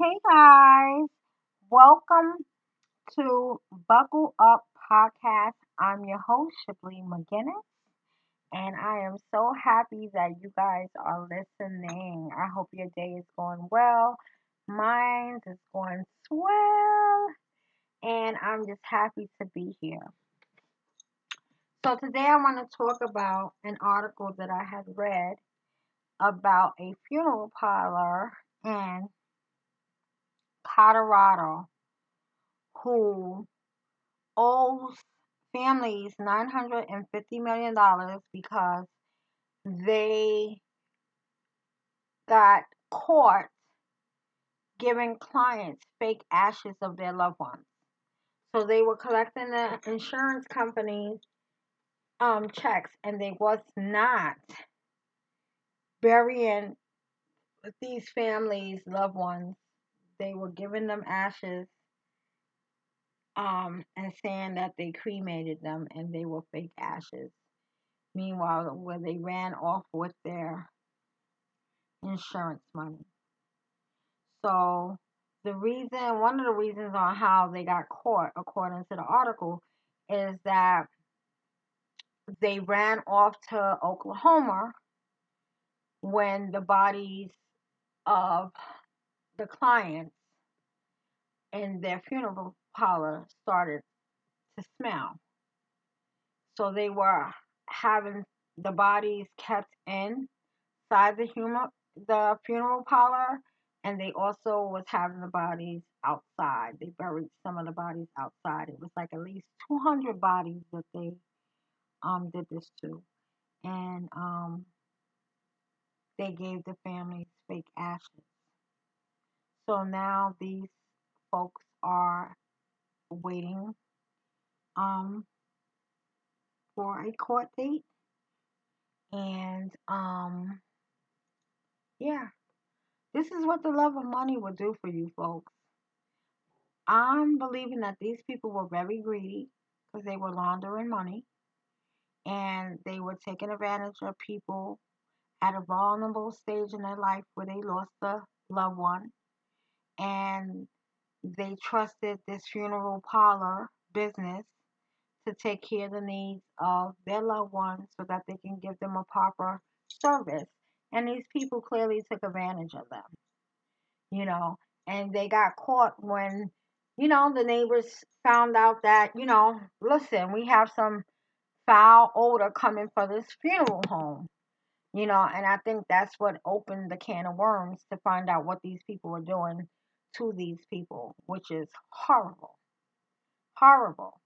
Hey guys, welcome to Buckle Up Podcast. I'm your host, Shipley McGinnis, and I am so happy that you guys are listening. I hope your day is going well. Mine is going swell, and I'm just happy to be here. So, today I want to talk about an article that I had read about a funeral parlor in Colorado who owes families $950 million because they got caught giving clients fake ashes of their loved ones. So they were collecting the insurance company's checks, and they was not burying these families' loved ones. They were giving them ashes and saying that they cremated them and they were fake ashes. Meanwhile, where they ran off with their insurance money. So one of the reasons on how they got caught, according to the article, is that they ran off to Oklahoma when the bodies of the clients in their funeral parlor started to smell. So they were having the bodies kept inside the funeral parlor, and they also was having the bodies outside. They buried some of the bodies outside. It was like at least 200 bodies that they did this to, and they gave the families fake ashes. So now these folks are waiting um for a court date, and yeah, this is what the love of money will do for you folks. I'm believing that these people were very greedy because they were laundering money and they were taking advantage of people at a vulnerable stage in their life where they lost a loved one, and they trusted this funeral parlor business to take care of the needs of their loved ones so that they can give them a proper service. And these people clearly took advantage of them, you know, and they got caught when, the neighbors found out that, listen, we have some foul odor coming for this funeral home, and I think that's what opened the can of worms to find out what these people were doing to these people, which is horrible, horrible.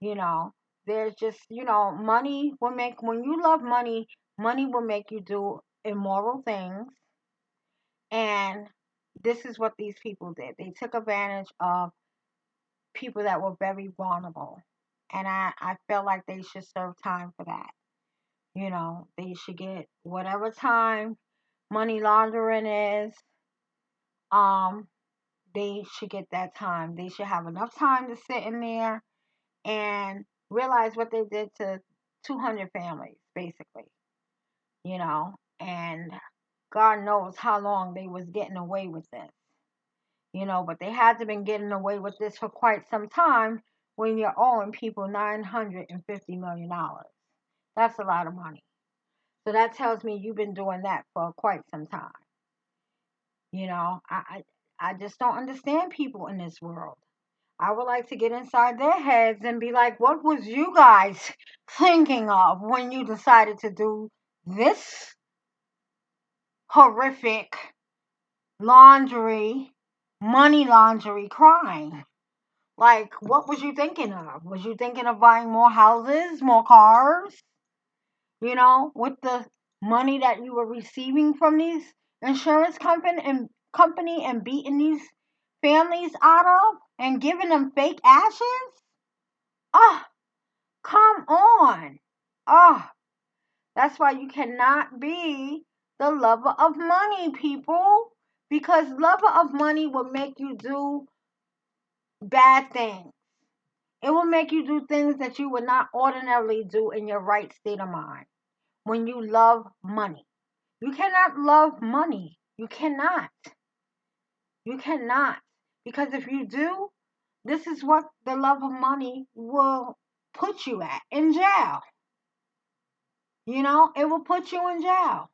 You know, there's just, money will make, when you love money, money will make you do immoral things. And this is what these people did. They took advantage of people that were very vulnerable. And I feel like they should serve time for that. They should get whatever time money laundering is. Um, they should get that time. They should have enough time to sit in there and realize what they did to 200 families, basically. And God knows how long they was getting away with this. But they had to been getting away with this for quite some time when you're owing people $950 million. That's a lot of money. So that tells me you've been doing that for quite some time. I just don't understand people in this world. I would like to get inside their heads and be like, what was you guys thinking of when you decided to do this horrific laundry, money laundry crime? Like, what was you thinking of? Was you thinking of buying more houses, more cars? With the money that you were receiving from these insurance company and beating these families out of and giving them fake ashes? Ah, come on. Ah, that's why you cannot be the lover of money, people. Because lover of money will make you do bad things. It will make you do things that you would not ordinarily do in your right state of mind when you love money. You cannot love money. You cannot. You cannot. Because if you do, this is what the love of money will put you at in jail. It will put you in jail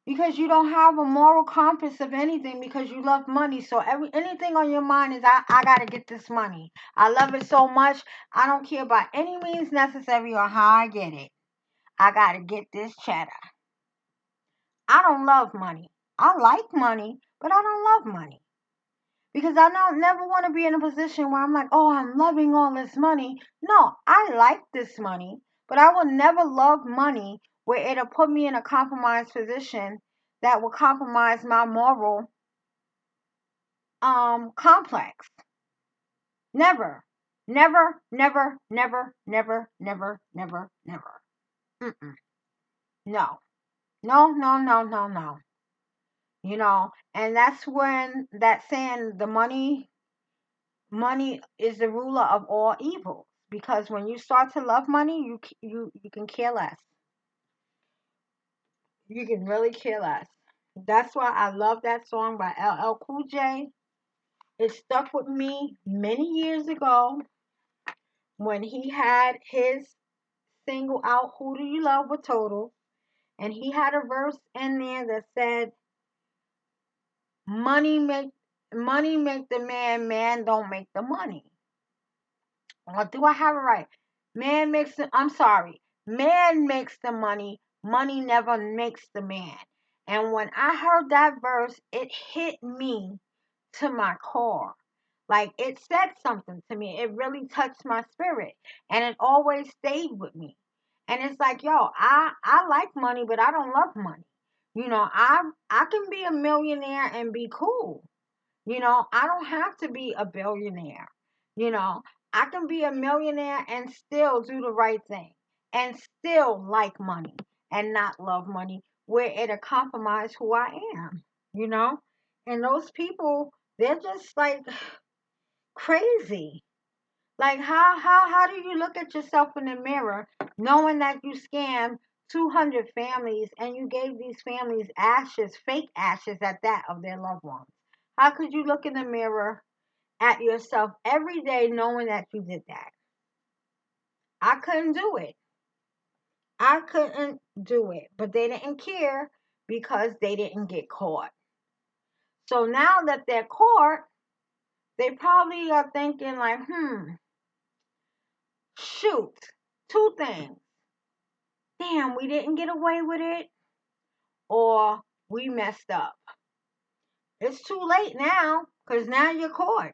because you don't have a moral compass of anything because you love money. So anything on your mind is I gotta get this money. I love it so much. I don't care by any means necessary or how I get it. I gotta get this cheddar. I don't love money. I like money, but I don't love money. Because I don't never want to be in a position where I'm like, oh, I'm loving all this money. No, I like this money, but I will never love money where it'll put me in a compromised position that will compromise my moral complex. Never. Never, never, never, never, never, never, never. Mm-mm. No. No, no, no, no, no. And that's when that saying, the money is the ruler of all evil, because when you start to love money, you can care less. You can really care less. That's why I love that song by LL Cool J. It stuck with me many years ago when he had his single out, Who Do You Love with Total, and he had a verse in there that said, money make money make the man, man don't make the money. Or do I have it right? I'm sorry. Man makes the money. Money never makes the man. And when I heard that verse, it hit me to my core. Like it said something to me. It really touched my spirit. And it always stayed with me. And it's like, yo, I like money, but I don't love money. I can be a millionaire and be cool. I don't have to be a billionaire. You know, I can be a millionaire and still do the right thing and still like money and not love money where it'll compromise who I am, you know? And those people, they're just like crazy. Like how do you look at yourself in the mirror knowing that you scammed 200 families and you gave these families ashes, fake ashes at that, of their loved ones? How could you look in the mirror at yourself every day knowing that you did that? I couldn't do it. I couldn't do it. But they didn't care because they didn't get caught. So now that they're caught, they probably are thinking like, shoot, two things. Damn, we didn't get away with it, or we messed up. It's too late now because now you're caught.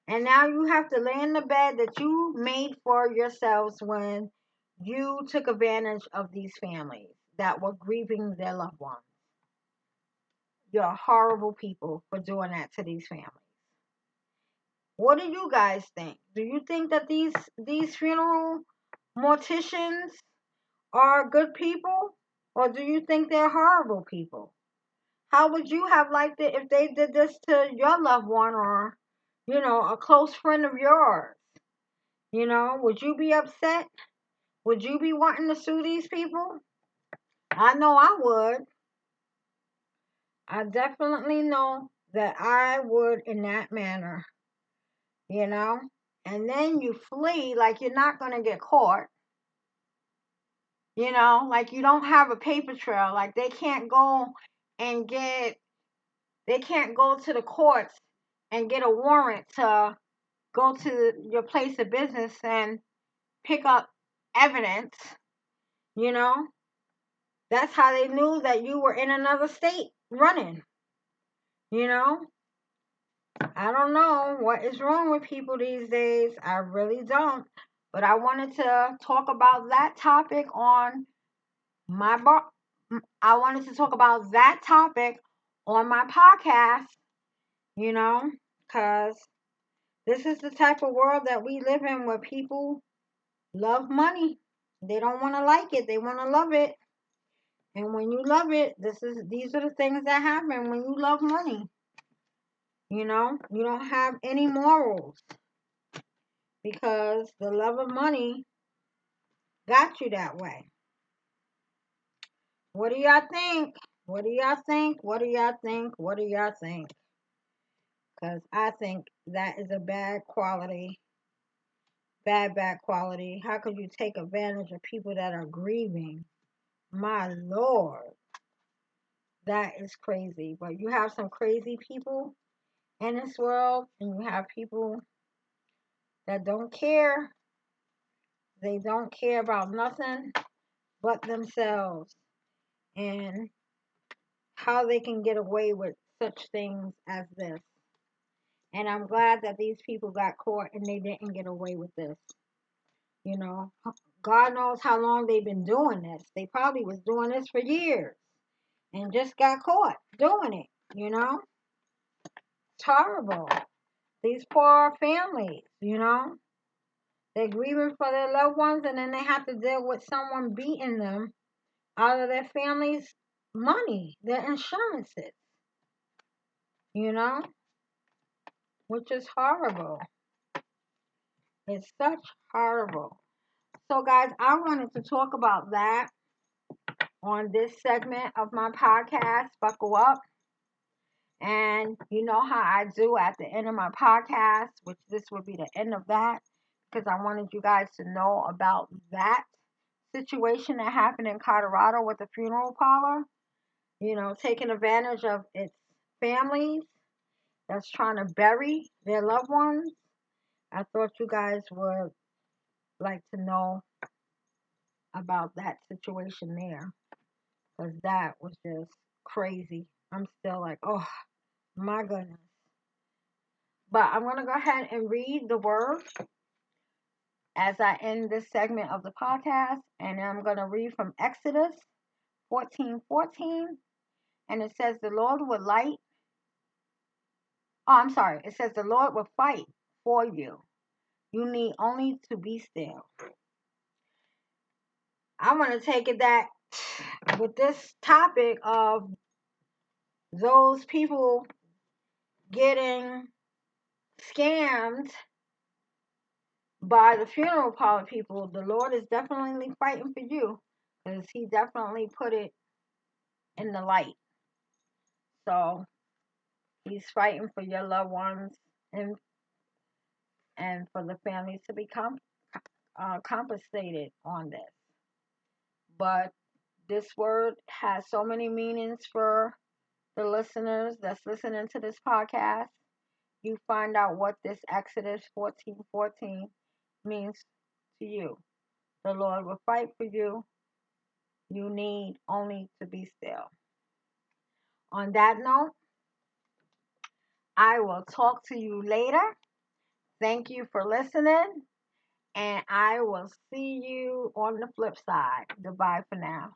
And now you have to lay in the bed that you made for yourselves when you took advantage of these families that were grieving their loved ones. You're horrible people for doing that to these families. What do you guys think? Do you think that these funeral morticians are good people, or do you think they're horrible people? How would you have liked it if they did this to your loved one, or a close friend of yours? Would you be upset? Would you be wanting to sue these people? I know I would. I definitely know that I would in that manner, you know? And then you flee like you're not going to get caught, like you don't have a paper trail. Like and get, they can't go to the courts and get a warrant to go to your place of business and pick up evidence, you know? That's how they knew that you were in another state running, you know? I don't know what is wrong with people these days. I really don't. But I wanted to talk about that topic on my bar. I wanted to talk about that topic on my podcast, you know, because this is the type of world that we live in where people love money. They don't want to like it, they want to love it. And when you love it, these are the things that happen when you love money. You don't have any morals because the love of money got you that way. What do y'all think? What do y'all think? What do y'all think? What do y'all think? Because I think that is a bad quality. Bad quality. How could you take advantage of people that are grieving? My Lord, that is crazy. But you have some crazy people in this world, and you have people that don't care. They don't care about nothing but themselves and how they can get away with such things as this. And I'm glad that these people got caught and they didn't get away with this. You know, God knows how long they've been doing this. They probably was doing this for years and just got caught doing it. You know, it's horrible. These poor families, they're grieving for their loved ones and then they have to deal with someone beating them out of their family's money, their insurances, you know, which is horrible. It's such horrible. So, guys, I wanted to talk about that on this segment of my podcast. Buckle up. And you know how I do at the end of my podcast, which this will be the end of that, because I wanted you guys to know about that situation that happened in Colorado with the funeral parlor, taking advantage of its families that's trying to bury their loved ones. I thought you guys would like to know about that situation there because that was just crazy. I'm still like, oh my goodness. But I'm going to go ahead and read the word as I end this segment of the podcast. And I'm going to read from Exodus 14:14. And it says, the Lord will light. Oh, I'm sorry. It says, the Lord will fight for you. You need only to be still. I want to take it that with this topic of those people getting scammed by the funeral parlor people, the Lord is definitely fighting for you because He definitely put it in the light. So He's fighting for your loved ones and for the families to become compensated on this. But this word has so many meanings for the listeners that's listening to this podcast. You find out what this Exodus 14:14 means to you. The Lord will fight for you. You need only to be still. On that note, I will talk to you later. Thank you for listening, and I will see you on the flip side. Goodbye for now.